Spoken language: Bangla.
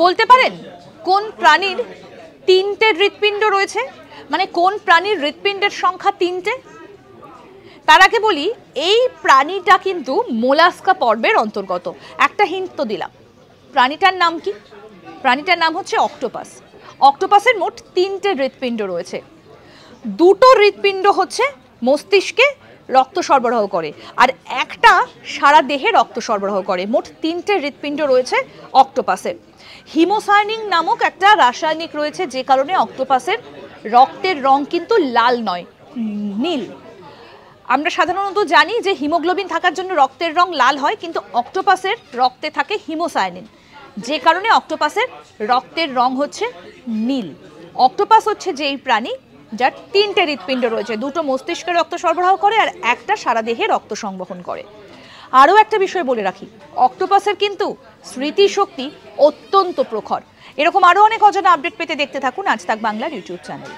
বলতে পারেন কোন প্রাণীর তিনটে হৃৎপিণ্ড রয়েছে? মানে কোন প্রাণীর হৃৎপিণ্ডের সংখ্যা তিনটে? তার আগে বলি এই প্রাণীটা কিন্তু মোলাস্কা পর্বের অন্তর্গত। একটা হিন্ট তো দিলাম। প্রাণীটার নাম কি? প্রাণীটার নাম হচ্ছে অক্টোপাস। অক্টোপাসের মোট তিনটে হৃৎপিণ্ড রয়েছে। দুটো হৃৎপিণ্ড হচ্ছে মস্তিষ্কে রক্ত সরবরাহ করে, আর একটা সারা দেহে রক্ত সরবরাহ করে। মোট তিনটে হৃৎপিণ্ড রয়েছে অক্টোপাসের। হিমোসায়ানিন নামক একটা রাসায়নিক রয়েছে, যে কারণে অক্টোপাসের রক্তের রং কিন্তু লাল নয়, নীল। আমরা সাধারণত জানি যে হিমোগ্লোবিন থাকার জন্য রক্তের রং লাল হয়, কিন্তু অক্টোপাসের রক্তে থাকে হিমোসায়ানিন, যে কারণে অক্টোপাসের রক্তের রং হচ্ছে নীল। অক্টোপাস হচ্ছে যেই প্রাণী যার তিনটে হৃৎপিণ্ড রয়েছে, দুটো মস্তিষ্কে রক্ত সরবরাহ করে আর একটা সারা দেহে রক্ত সংবহন করে। আরও একটা বিষয় বলে রাখি, অক্টোপাসের কিন্তু স্মৃতিশক্তি অত্যন্ত প্রখর। এরকম আরও অনেক অজানা আপডেট পেতে দেখতে থাকুন আজ তাক বাংলার ইউটিউব চ্যানেল।